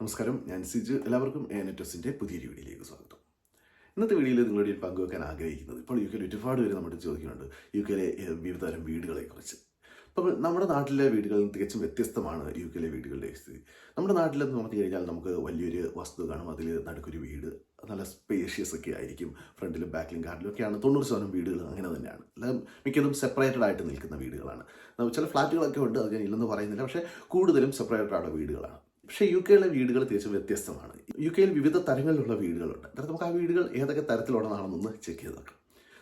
നമസ്കാരം, ഞാൻ സിജു. എല്ലാവർക്കും നെറ്റോസിൻ്റെ പുതിയൊരു വീഡിയോയിലേക്ക് സ്വാഗതം. ഇന്നത്തെ വീഡിയോയിൽ നിങ്ങളുടെ പങ്കുവെക്കാൻ ആഗ്രഹിക്കുന്നത്, ഇപ്പോൾ യു കെയിൽ ഒരുപാട് പേര് നമ്മുടെ ചോദിക്കുന്നുണ്ട് യു കെയിലെ വിവിധ തരം വീടുകളെക്കുറിച്ച്. അപ്പോൾ നമ്മുടെ നാട്ടിലെ വീടുകളിൽ തികച്ചും വ്യത്യസ്തമാണ് യു കെയിലെ വീടുകളുടെ സ്ഥിതി. നമ്മുടെ നാട്ടിലെന്ന് പറഞ്ഞു കഴിഞ്ഞാൽ നമുക്ക് വലിയൊരു വസ്തു കാണും, അതിൽ നടുക്കൊരു വീട്, നല്ല സ്പേഷ്യസ് ഒക്കെ ആയിരിക്കും. ഫ്രണ്ടിലും ബാക്കിലും ഗാർഡിലും ഒക്കെയാണ് 90% വീടുകൾ അങ്ങനെ തന്നെയാണ്. എല്ലാം മിക്കതും സെപ്പറേറ്റഡ് ആയിട്ട് നിൽക്കുന്ന വീടുകളാണ്. ചില ഫ്ലാറ്റുകളൊക്കെ ഉണ്ട്, അത് ഞാൻ ഇല്ലെന്ന് പറയുന്നില്ല, പക്ഷേ കൂടുതലും സെപ്പറേറ്റഡ് ആയ വീടുകളാണ്. പക്ഷേ യു കെയിലെ വീടുകൾ തികച്ചും വ്യത്യസ്തമാണ്. യു കെയിൽ വിവിധ തരങ്ങളിലുള്ള വീടുകളുണ്ട്. അതായത് നമുക്ക് ആ വീടുകൾ ഏതൊക്കെ തരത്തിലുള്ളതാണെന്നൊന്ന് ചെക്ക് ചെയ്ത് നോക്കാം.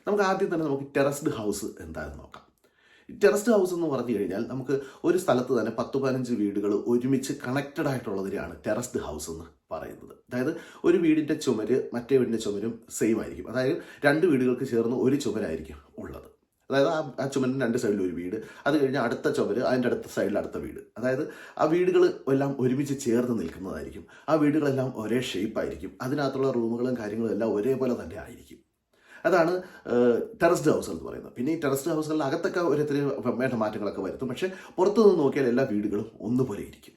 നമുക്ക് ആദ്യം തന്നെ നമുക്ക് ടെറസ്ഡ് ഹൗസ് എന്താണെന്ന് നോക്കാം. ടെറസ്ഡ് ഹൗസ് എന്ന് പറഞ്ഞു കഴിഞ്ഞാൽ നമുക്ക് ഒരു സ്ഥലത്ത് തന്നെ 10-15 വീടുകൾ ഒരുമിച്ച് കണക്റ്റഡ് ആയിട്ടുള്ളതിനെയാണ് ടെറസ്ഡ് ഹൗസ് എന്ന് പറയുന്നത്. അതായത് ഒരു വീടിൻ്റെ ചുമര് മറ്റേ വീടിൻ്റെ ചുമരും സെയിം ആയിരിക്കും. അതായത് 2 വീടുകൾക്ക് ചേർന്ന് ഒരു ചുമരായിരിക്കും ഉള്ളത്. അതായത് ആ ചുമരിന് 2 സൈഡിൽ ഒരു വീട്, അത് കഴിഞ്ഞ് അടുത്ത ചുമര്, അതിൻ്റെ അടുത്ത സൈഡിൽ അടുത്ത വീട്. അതായത് ആ വീടുകൾ എല്ലാം ഒരുമിച്ച് ചേർന്ന് നിൽക്കുന്നതായിരിക്കും. ആ വീടുകളെല്ലാം ഒരേ ഷേപ്പായിരിക്കും. അതിനകത്തുള്ള റൂമുകളും കാര്യങ്ങളും എല്ലാം ഒരേപോലെ തന്നെ ആയിരിക്കും. അതാണ് ടെറസ്ഡ് ഹൗസ് എന്ന് പറയുന്നത്. പിന്നെ ഈ ടെറസ്ഡ് ഹൗസുകളിൽ അകത്തൊക്കെ ഓരോരുത്തർ വേണ്ട മാറ്റങ്ങളൊക്കെ വരുത്തും, പക്ഷേ പുറത്തുനിന്ന് നോക്കിയാൽ എല്ലാ വീടുകളും ഒന്നുപോലെ ഇരിക്കും.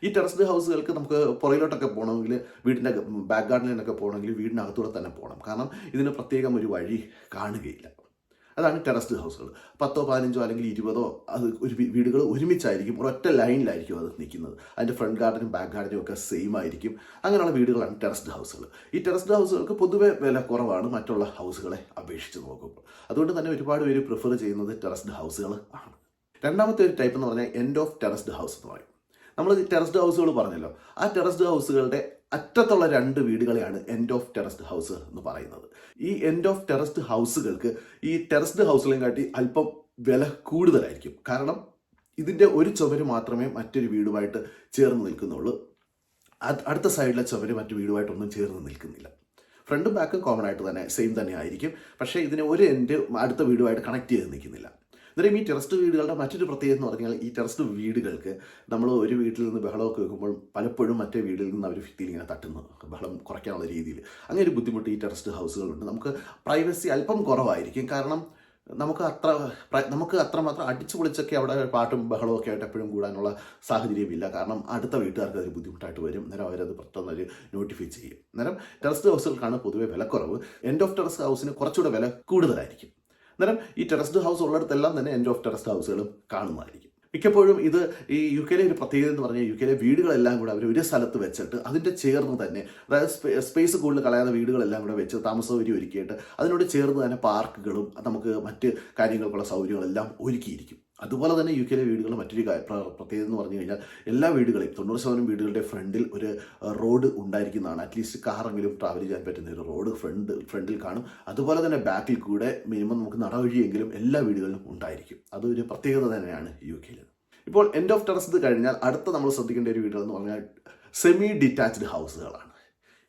ഈ ടെറസ്ഡ് ഹൗസുകൾക്ക് നമുക്ക് പുറകിലോട്ടൊക്കെ പോകണമെങ്കിൽ, വീടിൻ്റെ ബാക്ക് ഗാർഡനിലൊക്കെ പോകണമെങ്കിൽ വീടിനകത്തൂടെ തന്നെ പോകണം. കാരണം ഇതിന് പ്രത്യേകം ഒരു വഴി കാണുകയില്ല. അതാണ് ടെറസ്ഡ് ഹൗസുകൾ. 10, 15 അല്ലെങ്കിൽ 20 അത് ഒരു വീടുകൾ ഒരുമിച്ചായിരിക്കും, ഒരൊറ്റ ലൈനിലായിരിക്കും അത് നിൽക്കുന്നത്. അതിൻ്റെ ഫ്രണ്ട് ഗാർഡനും ബാക്ക് ഗാർഡനും ഒക്കെ സെയിം ആയിരിക്കും. അങ്ങനെയുള്ള വീടുകളാണ് ടെറസ്ഡ് ഹൗസുകൾ. ഈ ടെറസ്ഡ് ഹൗസുകൾക്ക് പൊതുവെ വില കുറവാണ് മറ്റുള്ള ഹൗസുകളെ അപേക്ഷിച്ച് നോക്കുമ്പോൾ. അതുകൊണ്ട് തന്നെ ഒരുപാട് പേര് പ്രിഫർ ചെയ്യുന്നത് ടെറസ്ഡ് ഹൗസുകൾ ആണ്. രണ്ടാമത്തെ ഒരു ടൈപ്പ് എന്ന് പറഞ്ഞാൽ എൻഡ് ഓഫ് ടെറസ്ഡ് ഹൗസ് എന്ന് പറയും. നമ്മൾ ടെറസ്ഡ് ഹൗസുകൾ പറഞ്ഞല്ലോ, ആ ടെറസ്ഡ് ഹൗസുകളുടെ അറ്റത്തുള്ള 2 വീടുകളെയാണ് എൻഡ് ഓഫ് ടെറസ്ഡ് ഹൗസ് എന്ന് പറയുന്നത്. ഈ എൻഡ് ഓഫ് ടെറസ്ഡ് ഹൗസുകൾക്ക് ഈ ടെറസ്ഡ് ഹൗസുകളെയും കാട്ടി അല്പം വില കൂടുതലായിരിക്കും. കാരണം ഇതിൻ്റെ ഒരു ചുമര് മാത്രമേ മറ്റൊരു വീടുമായിട്ട് ചേർന്ന് നിൽക്കുന്നുള്ളൂ. അടുത്ത സൈഡിലെ ചുമര് മറ്റു വീടുമായിട്ടൊന്നും ചേർന്ന് നിൽക്കുന്നില്ല. ഫ്രണ്ടും ബാക്കും കോമൺ ആയിട്ട് തന്നെ സെയിം തന്നെ ആയിരിക്കും. പക്ഷേ ഇതിനെ ഒരു എൻഡ് അടുത്ത വീടുമായിട്ട് കണക്ട് ചെയ്ത് നിൽക്കുന്നില്ല. അന്നേരം ഈ ടെറസ്ഡ് വീടുകളുടെ മറ്റൊരു പ്രത്യേകത എന്ന് പറഞ്ഞാൽ, ഈ ടെറസ്ഡ് വീടുകൾക്ക് നമ്മൾ ഒരു വീട്ടിൽ നിന്ന് ബഹളമൊക്കെ വെക്കുമ്പോൾ പലപ്പോഴും മറ്റേ വീട്ടിൽ നിന്ന് അവർ ഭിത്തിയിൽ ഇങ്ങനെ തട്ടുന്നു, ബഹളം കുറയ്ക്കാനുള്ള രീതിയിൽ. അങ്ങനെ ഒരു ബുദ്ധിമുട്ട് ഈ ടെറസ്ഡ് ഹൗസുകളുണ്ട്. നമുക്ക് പ്രൈവസി അല്പം കുറവായിരിക്കും. കാരണം നമുക്ക് അത്രമാത്രം അടിച്ചു പൊളിച്ചൊക്കെ അവിടെ പാട്ടും ബഹളവും ഒക്കെ ആയിട്ട് എപ്പോഴും കൂടാനുള്ള സാഹചര്യമില്ല. കാരണം അടുത്ത വീട്ടുകാർക്ക് അതൊരു ബുദ്ധിമുട്ടായിട്ട് വരും. അന്നേരം അവരത് പെട്ടെന്ന് ഒരു നോട്ടിഫൈ ചെയ്യും. അന്നേരം ടെറസ്ഡ് ഹൗസുകൾക്കാണ് പൊതുവെ വിലക്കുറവ്. എൻഡ് ഓഫ് ടെറസ്ഡ് ഹൗസിന് കുറച്ചുകൂടെ വില കൂടുതലായിരിക്കും. അന്നേരം ഈ ടെറസ്ഡ് ഹൗസ് ഉള്ളിടത്തെല്ലാം തന്നെ എൻഡ് ഓഫ് ടെറസ്ഡ് ഹൗസുകളും കാണുന്നതായിരിക്കും. മിക്കപ്പോഴും ഇത് ഈ യു കെയിലെ ഒരു പ്രത്യേകത എന്ന് പറഞ്ഞാൽ, യു കെയിലെ വീടുകളെല്ലാം കൂടെ അവർ ഒരു സ്ഥലത്ത് വെച്ചിട്ട് അതിൻ്റെ ചേർന്ന് തന്നെ, അതായത് സ്പേസ് കൂടുതൽ കളയാതെ വീടുകളെല്ലാം കൂടെ വെച്ച് താമസ സൗകര്യം ഒരുക്കിയിട്ട് അതിനോട് ചേർന്ന് തന്നെ പാർക്കുകളും നമുക്ക് മറ്റ് കാര്യങ്ങൾക്കുള്ള സൗകര്യങ്ങളെല്ലാം ഒരുക്കിയിരിക്കും. അതുപോലെ തന്നെ യു കെയിലെ വീടുകൾ മറ്റൊരു പ്രത്യേകത എന്ന് പറഞ്ഞു കഴിഞ്ഞാൽ, എല്ലാ വീടുകളെയും 90% വീടുകളുടെ ഫ്രണ്ടിൽ ഒരു റോഡ് ഉണ്ടായിരിക്കുന്നതാണ്. അറ്റ്ലീസ്റ്റ് കാറെങ്കിലും ട്രാവൽ ചെയ്യാൻ പറ്റുന്ന ഒരു റോഡ് ഫ്രണ്ടിൽ കാണും. അതുപോലെ തന്നെ ബാക്കിൽ കൂടെ മിനിമം നമുക്ക് നടവഴിയെങ്കിലും എല്ലാ വീടുകളിലും ഉണ്ടായിരിക്കും. അതൊരു പ്രത്യേകത തന്നെയാണ് യു കെയിൽ. ഇപ്പോൾ എൻഡ് ഓഫ് ടെറസ്ഡ് കഴിഞ്ഞാൽ അടുത്ത നമ്മൾ ശ്രദ്ധിക്കേണ്ട ഒരു വീടുകൾ എന്ന് പറഞ്ഞാൽ സെമി ഡിറ്റാച്ച്ഡ് ഹൗസുകളാണ്.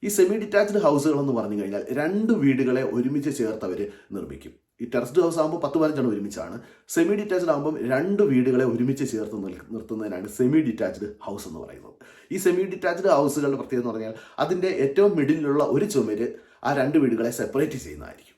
ഈ സെമി ഡിറ്റാച്ച്ഡ് ഹൗസുകൾ എന്ന് പറഞ്ഞു കഴിഞ്ഞാൽ 2 വീടുകളെ ഒരുമിച്ച് ചേർത്തവർ നിർമ്മിക്കും. ഈ ടെറസ്ഡ് ഹൗസ് ആകുമ്പോൾ 10-15 ഒരുമിച്ചാണ്. സെമി ഡിറ്റാച്ച്ഡ് ആകുമ്പോൾ 2 വീടുകളെ ഒരുമിച്ച് ചേർത്ത് നിർത്തുന്നതിനാണ് സെമി ഡിറ്റാച്ച്ഡ് ഹൗസ് എന്ന് പറയുന്നത്. ഈ സെമി ഡിറ്റാച്ച്ഡ് ഹൗസുകളുടെ പ്രത്യേകത എന്ന് പറഞ്ഞാൽ, അതിൻ്റെ ഏറ്റവും മിഡിലുള്ള ഒരു ചുമര് ആ 2 വീടുകളെ സെപ്പറേറ്റ് ചെയ്യുന്നതായിരിക്കും.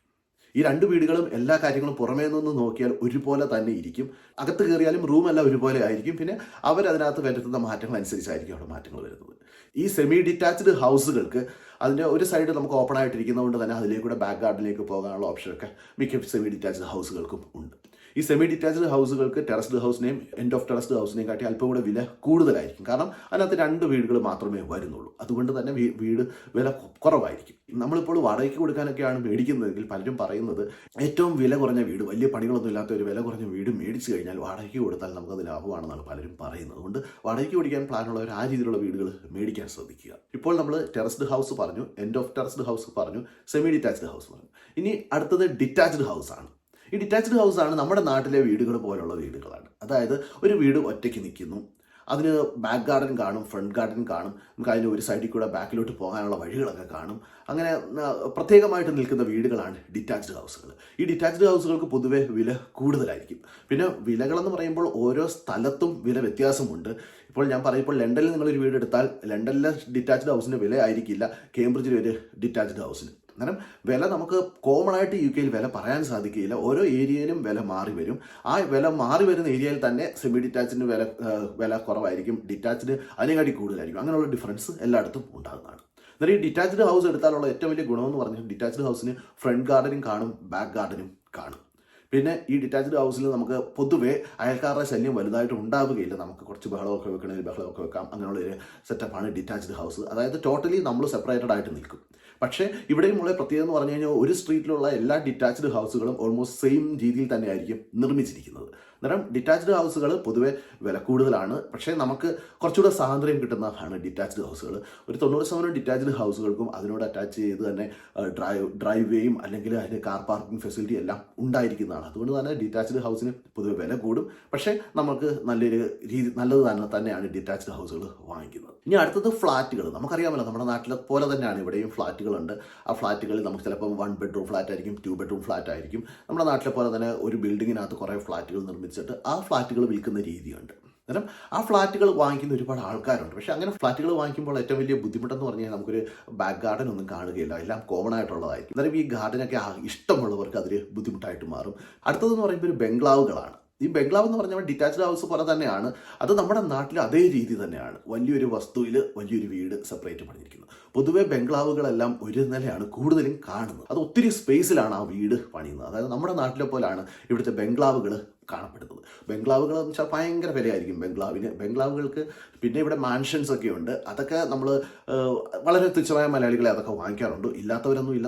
ഈ 2 വീടുകളും എല്ലാ കാര്യങ്ങളും പുറമേ നിന്ന് നോക്കിയാൽ ഒരുപോലെ തന്നെ ഇരിക്കും. അകത്ത് കയറിയാലും റൂമെല്ലാം ഒരുപോലെ ആയിരിക്കും. പിന്നെ അവരതിനകത്ത് വരുത്തുന്ന മാറ്റങ്ങൾ അനുസരിച്ചായിരിക്കും അവിടെ മാറ്റങ്ങൾ വരുന്നത്. ഈ സെമി ഡിറ്റാച്ച്ഡ് ഹൗസുകൾക്ക് അതിൻ്റെ ഒരു സൈഡ് നമുക്ക് ഓപ്പൺ ആയിട്ടിരിക്കുന്നതുകൊണ്ട് തന്നെ അതിലേക്കൂടെ ബാക്ക് ഗാർഡനിലേക്ക് പോകാനുള്ള ഓപ്ഷനൊക്കെ മിക്ക സെമി ഡിറ്റാച്ച്ഡ് ഹൗസുകൾക്കും ഉണ്ട്. ഈ സെമി ഡിറ്റാച്ച്ഡ് ഹൗസുകൾക്ക് ടെറസ്ഡ് ഹൗസിനെയും എൻഡ് ഓഫ് ടെറസ്ഡ് ഹൗസിനെയും കാട്ടി അല്പം കൂടെ വില കൂടുതലായിരിക്കും. കാരണം അതിനകത്ത് 2 വീടുകൾ മാത്രമേ വരുന്നുള്ളൂ. അതുകൊണ്ട് തന്നെ വീട് വില കുറവായിരിക്കും. നമ്മളിപ്പോൾ വാടകയ്ക്ക് കൊടുക്കാനൊക്കെയാണ് മേടിക്കുന്നതെങ്കിൽ പലരും പറയുന്നത്, ഏറ്റവും വില കുറഞ്ഞ വീട്, വലിയ പണികളൊന്നും ഇല്ലാത്ത ഒരു വില കുറഞ്ഞ വീട് മേടിച്ചു കഴിഞ്ഞാൽ വാടകയ്ക്ക് കൊടുത്താൽ നമുക്കത് ലാഭമാണെന്നാണ് പലരും പറയുന്നത്. അതുകൊണ്ട് വാടകയ്ക്ക് മേടിക്കാൻ പ്ലാനുള്ളവർ ആ രീതിയിലുള്ള വീടുകൾ മേടിക്കാൻ ശ്രദ്ധിക്കുക. ഇപ്പോൾ നമ്മൾ ടെറസ്ഡ് ഹൗസ് പറഞ്ഞു, എൻഡ് ഓഫ് ടെറസ്ഡ് ഹൗസ് പറഞ്ഞു, സെമി ഡിറ്റാച്ച്ഡ് ഹൗസ് പറഞ്ഞു. ഇനി അടുത്തത് ഡിറ്റാച്ച്ഡ് ഹൗസ് ആണ്. ഈ ഡിറ്റാച്ച്ഡ് ഹൗസ് ആണ് നമ്മുടെ നാട്ടിലെ വീടുകൾ പോലുള്ള വീടുകളാണ്. അതായത് ഒരു വീട് ഒറ്റയ്ക്ക് നിൽക്കുന്നു, അതിന് ബാക്ക് ഗാർഡൻ കാണും, ഫ്രണ്ട് ഗാർഡൻ കാണും, നമുക്ക് അതിൻ്റെ ഒരു സൈഡിൽ കൂടെ ബാക്കിലോട്ട് പോകാനുള്ള വഴികളൊക്കെ കാണും. അങ്ങനെ പ്രത്യേകമായിട്ട് നിൽക്കുന്ന വീടുകളാണ് ഡിറ്റാച്ച്ഡ് ഹൗസുകൾ. ഈ ഡിറ്റാച്ച്ഡ് ഹൗസുകൾക്ക് പൊതുവെ വില കൂടുതലായിരിക്കും. പിന്നെ വിലകളെന്ന് പറയുമ്പോൾ ഓരോ സ്ഥലത്തും വില വ്യത്യാസമുണ്ട്. ഇപ്പോൾ ഞാൻ പറയുമ്പോൾ ലണ്ടനിൽ നിങ്ങളൊരു വീട് എടുത്താൽ ലണ്ടനിലെ ഡിറ്റാച്ച്ഡ് ഹൗസിൻ്റെ വില ആയിരിക്കില്ല കേംബ്രിഡ്ജിലെ ഒരു ഡിറ്റാച്ച്ഡ് ഹൗസിന്. അന്നേരം വില നമുക്ക് കോമൺ ആയിട്ട് യു കെയിൽ വില പറയാൻ സാധിക്കില്ല. ഓരോ ഏരിയയിലും വില മാറി വരും. ആ വില മാറി വരുന്ന ഏരിയയിൽ തന്നെ സെമി ഡിറ്റാച്ചിന് വില കുറവായിരിക്കും, ഡിറ്റാച്ച്ഡ് അതിനെക്കാട്ടി കൂടുതലായിരിക്കും. അങ്ങനെയുള്ള ഡിഫറൻസ് എല്ലായിടത്തും ഉണ്ടാകുന്നതാണ്. എന്നാൽ ഈ ഡിറ്റാച്ച്ഡ് ഹൗസ് എടുത്താലുള്ള ഏറ്റവും വലിയ ഗുണമെന്ന് പറഞ്ഞാൽ ഡിറ്റാച്ച്ഡ് ഹൗസിന് ഫ്രണ്ട് ഗാർഡനും കാണും, ബാക്ക് ഗാർഡനും കാണും. പിന്നെ ഈ ഡിറ്റാച്ച്ഡ് ഹൗസിൽ നമുക്ക് പൊതുവേ അയൽക്കാരുടെ ശല്യം വലുതായിട്ട് ഉണ്ടാവുകയില്ല. നമുക്ക് കുറച്ച് ബഹളമൊക്കെ വെക്കണമെങ്കിൽ ബഹളമൊക്കെ വെക്കാം. അങ്ങനെയുള്ള ഒരു സെറ്റപ്പാണ് ഡിറ്റാച്ച്ഡ് ഹൗസ്. അതായത് ടോട്ടലി നമ്മൾ സെപ്പറേറ്റഡ് ആയിട്ട് നിൽക്കും. പക്ഷേ ഇവിടെയും ഉള്ള പ്രത്യേകത എന്ന് പറഞ്ഞു കഴിഞ്ഞാൽ ഒരു സ്ട്രീറ്റിലുള്ള എല്ലാ ഡിറ്റാച്ച്ഡ് ഹൗസുകളും ഓൾമോസ്റ്റ് സെയിം രീതിയിൽ തന്നെയായിരിക്കും നിർമ്മിച്ചിരിക്കുന്നത്. അന്നേരം ഡിറ്റാച്ച്ഡ് ഹൗസുകൾ പൊതുവെ വില കൂടുതലാണ്, പക്ഷേ നമുക്ക് കുറച്ചുകൂടെ സ്വാതന്ത്ര്യം കിട്ടുന്നതാണ് ഡിറ്റാച്ച്ഡ് ഹൗസുകൾ. ഒരു 90% ഡിറ്റാച്ച്ഡ് ഹൗസുകൾക്കും അതിനോട് അറ്റാച്ച് ചെയ്ത് തന്നെ ഡ്രൈവ് വേയും അല്ലെങ്കിൽ അതിന് കാർ പാർക്കിംഗ് ഫെസിലിറ്റി എല്ലാം ഉണ്ടായിരിക്കുന്നതാണ്. അതുകൊണ്ട് തന്നെ ഡിറ്റാച്ച്ഡ് ഹൗസിന് പൊതുവെ വില കൂടും, പക്ഷേ നമുക്ക് നല്ലത് തന്നെയാണ് ഡിറ്റാച്ച്ഡ് ഹൗസുകൾ വാങ്ങിക്കുന്നത്. ഇനി അടുത്തത് ഫ്ലാറ്റുകൾ. നമുക്കറിയാമല്ലോ, നമ്മുടെ നാട്ടിലെ പോലെ തന്നെയാണ് ഇവിടെയും ഫ്ലാറ്റുകളുണ്ട്. ആ ഫ്ലാറ്റുകളിൽ നമുക്ക് ചിലപ്പം 1 ബെഡ്റൂം ഫ്ലാറ്റ് ആയിരിക്കും, 2 ബെഡ്റൂം ഫ്ലാറ്റ് ആയിരിക്കും. നമ്മുടെ നാട്ടിലെ പോലെ തന്നെ ഒരു ബിൽഡിങ്ങിനകത്ത് കുറേ ഫ്ലാറ്റുകൾ നിർമ്മിച്ചിട്ട് ആ ഫ്ലാറ്റുകൾ വിൽക്കുന്ന രീതിയുണ്ട്. അന്നേരം ആ ഫ്ലാറ്റുകൾ വാങ്ങിക്കുന്ന ഒരുപാട് ആൾക്കാരുണ്ട്. പക്ഷേ അങ്ങനെ ഫ്ലാറ്റുകൾ വാങ്ങിക്കുമ്പോൾ ഏറ്റവും വലിയ ബുദ്ധിമുട്ടെന്ന് പറഞ്ഞാൽ നമുക്കൊരു ബാക്ക് ഗാർഡൻ ഒന്നും കാണുകയില്ല, എല്ലാം കോമൺ ആയിട്ടുള്ളതായിരിക്കും. അന്നേരം ഈ ഗാർഡനൊക്കെ ഇഷ്ടമുള്ളവർക്ക് അതൊരു ബുദ്ധിമുട്ടായിട്ട് മാറും. അടുത്തതെന്ന് പറയുമ്പോൾ ഒരു ബംഗ്ലാവുകളാണ്. ഈ ബംഗ്ലാവ് എന്ന് പറഞ്ഞാൽ ഡിറ്റാച്ച്ഡ് ഹൗസ് പോലെ തന്നെയാണ്. അത് നമ്മുടെ നാട്ടിൽ അതേ രീതി തന്നെയാണ്. വലിയൊരു വസ്തുവിൽ വലിയൊരു വീട് സെപ്പറേറ്റ് പണിഞ്ഞിരിക്കുന്നത്. പൊതുവേ ബംഗ്ലാവുകളെല്ലാം ഒരു നിലയാണ് കൂടുതലും കാണുന്നത്. അത് ഒത്തിരി സ്പേസിലാണ് ആ വീട് പണിയുന്നത്. അതായത് നമ്മുടെ നാട്ടിലെ പോലാണ് ഇവിടുത്തെ ബംഗ്ലാവുകൾ കാണപ്പെടുന്നത്. ബംഗ്ലാവുകൾ എന്ന് വെച്ചാൽ ഭയങ്കര വിലയായിരിക്കും ബംഗ്ലാവുകൾക്ക്. പിന്നെ ഇവിടെ മാൻഷൻസ് ഒക്കെ ഉണ്ട്. അതൊക്കെ നമ്മൾ വളരെ തുച്ഛമായ മലയാളികളെ അതൊക്കെ വാങ്ങിക്കാറുണ്ട്. ഇല്ലാത്തവരൊന്നും ഇല്ല,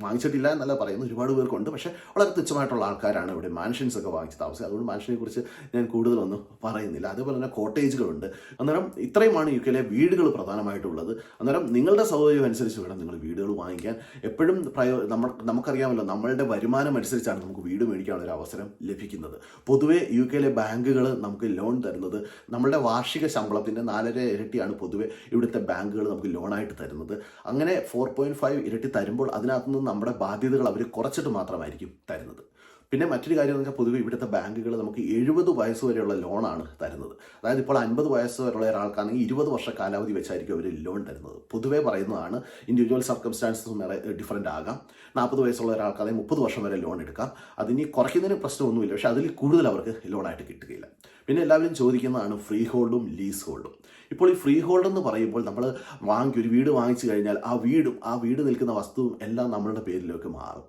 വാങ്ങിച്ചിട്ടില്ല എന്നല്ല പറയുന്നത്, ഒരുപാട് പേർക്കുണ്ട്. പക്ഷേ വളരെ തുച്ഛമായിട്ടുള്ള ആൾക്കാരാണ് ഇവിടെ മാൻഷൻസ് ഒക്കെ വാങ്ങിച്ച് താമസിക്കുക. അതുകൊണ്ട് മാൻഷനെ കുറിച്ച് ഞാൻ കൂടുതലൊന്നും പറയുന്നില്ല. അതേപോലെ തന്നെ കോട്ടേജുകളുണ്ട്. അന്നേരം ഇത്രയുമാണ് യു കെയിലെ വീടുകൾ പ്രധാനമായിട്ടുള്ളത്. അന്നേരം നിങ്ങളുടെ സൗകര്യം അനുസരിച്ച് വേണം നിങ്ങൾ വീടുകൾ വാങ്ങിക്കാൻ. എപ്പോഴും നമുക്കറിയാമല്ലോ, നമ്മളുടെ വരുമാനം അനുസരിച്ചാണ് നമുക്ക് വീട് മേടിക്കാനുള്ള ഒരു അവസരം ലഭിക്കുന്നത്. പൊതുവെ യു കെയിലെ ബാങ്കുകൾ നമുക്ക് ലോൺ തരുന്നത് നമ്മളുടെ വാർഷിക ശമ്പളത്തിൻ്റെ 4.5 ഇരട്ടിയാണ് പൊതുവെ ഇവിടുത്തെ ബാങ്കുകൾ നമുക്ക് ലോണായിട്ട് തരുന്നത്. അങ്ങനെ 4.5 ഇരട്ടി തരുമ്പോൾ അതിനകത്ത് നിന്ന് നമ്മുടെ ബാധ്യതകൾ അവർ കുറച്ചിട്ട് മാത്രമായിരിക്കും തരുന്നത്. പിന്നെ മറ്റൊരു കാര്യം എന്ന് വെച്ചാൽ പൊതുവെ ഇവിടുത്തെ ബാങ്കുകൾ നമുക്ക് 70 വയസ്സ് വരെയുള്ള ലോണാണ് തരുന്നത്. അതായത് ഇപ്പോൾ 50 വയസ്സ് വരെയുള്ള ഒരാൾക്കാണെങ്കിൽ 20 വർഷ കാലാവധി വെച്ചായിരിക്കും അവർ ലോൺ തരുന്നത്. പൊതുവെ പറയുന്നതാണ്. ഇൻഡിവിജ്വൽ സർക്കംസ്റ്റാൻസസ് ഡിഫറൻ്റ് ആകാം. 40 വയസ്സുള്ള ഒരാൾക്കാണെങ്കിൽ 30 വർഷം വരെ ലോൺ എടുക്കാം. അതിനി കുറയ്ക്കുന്നതിന് പ്രശ്നമൊന്നുമില്ല, പക്ഷേ അതിൽ കൂടുതൽ അവർക്ക് ലോണായിട്ട് കിട്ടുകയില്ല. പിന്നെ എല്ലാവരും ചോദിക്കുന്നതാണ് ഫ്രീ ഹോൾഡും ലീസ് ഹോൾഡും. ഇപ്പോൾ ഈ ഫ്രീ ഹോൾഡ് എന്ന് പറയുമ്പോൾ നമ്മൾ ഒരു വീട് വാങ്ങിച്ചു കഴിഞ്ഞാൽ ആ വീട് നിൽക്കുന്ന വസ്തുവും എല്ലാം നമ്മളുടെ പേരിലേക്ക് മാറും.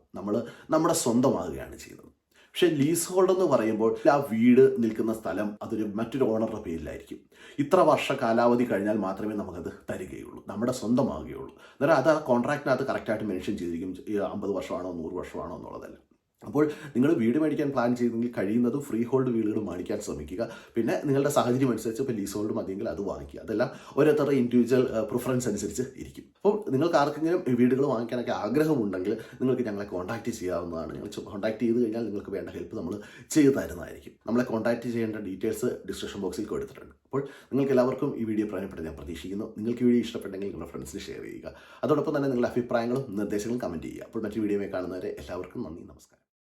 നമ്മുടെ സ്വന്തമാകുകയാണ് ചെയ്യുന്നത്. പക്ഷേ ലീസ് ഹോൾഡ് എന്ന് പറയുമ്പോൾ ആ വീട് നിൽക്കുന്ന സ്ഥലം അതൊരു മറ്റൊരു ഓണറുടെ പേരിലായിരിക്കും. ഇത്ര വർഷ കാലാവധി കഴിഞ്ഞാൽ മാത്രമേ നമുക്കത് തരികയുള്ളൂ, നമ്മുടെ സ്വന്തമാകുകയുള്ളൂ. അന്നേരം അത് ആ കോൺട്രാക്റ്റിനകത്ത് കറക്റ്റായിട്ട് മെൻഷൻ ചെയ്തിരിക്കും, 50 വർഷമാണോ 100 വർഷമാണോ എന്നുള്ളതല്ല. അപ്പോൾ നിങ്ങൾ വീട് മേടിക്കാൻ പ്ലാൻ ചെയ്തെങ്കിൽ കഴിയുന്നത് ഫ്രീ ഹോൾഡ് വീടുകൾ മേടിക്കാൻ ശ്രമിക്കുക. പിന്നെ നിങ്ങളുടെ സാഹചര്യം അനുസരിച്ച് ഇപ്പോൾ ലീസ് ഹോൾഡ് മതിയെങ്കിൽ അത് വാങ്ങിക്കുക. അതെല്ലാം ഓരോരുത്തരുടെ ഇൻഡിവിജ്വൽ പ്രിഫറൻസ് അനുസരിച്ച് ഇരിക്കും. അപ്പോൾ നിങ്ങൾക്ക് ആർക്കെങ്കിലും വീടുകൾ വാങ്ങിക്കാനൊക്കെ ആഗ്രഹമുണ്ടെങ്കിൽ നിങ്ങൾക്ക് ഞങ്ങളെ കോൺടാക്റ്റ് ചെയ്യാവുന്നതാണ്. ഞങ്ങൾ കോൺടാക്ട് ചെയ്ത് കഴിഞ്ഞാൽ നിങ്ങൾക്ക് വേണ്ട ഹെൽപ്പ് നമ്മൾ ചെയ്തു തരുന്നതായിരിക്കും. നമ്മളെ കോൺടാക്ട് ചെയ്യേണ്ട ഡീറ്റെയിൽസ് ഡിസ്ക്രിപ്ഷൻ ബോക്സിൽ കൊടുത്തിട്ടുണ്ട്. അപ്പോൾ നിങ്ങൾക്ക് എല്ലാവർക്കും ഈ വീഡിയോ പ്രയോജനപ്പെട്ടത് ഞാൻ പ്രതീക്ഷിക്കുന്നു. നിങ്ങൾക്ക് ഈ വീഡിയോ ഇഷ്ടപ്പെട്ടെങ്കിൽ നിങ്ങളുടെ ഫ്രണ്ട്സിന് ഷെയർ ചെയ്യുക. അതോടൊപ്പം തന്നെ നിങ്ങളുടെ അഭിപ്രായങ്ങളും നിർദ്ദേശങ്ങളും കമൻറ്റ് ചെയ്യുക. അപ്പോൾ മറ്റു വീഡിയോയിൽ കാണുന്നവരെ എല്ലാവർക്കും നന്ദി, നമസ്കാരം.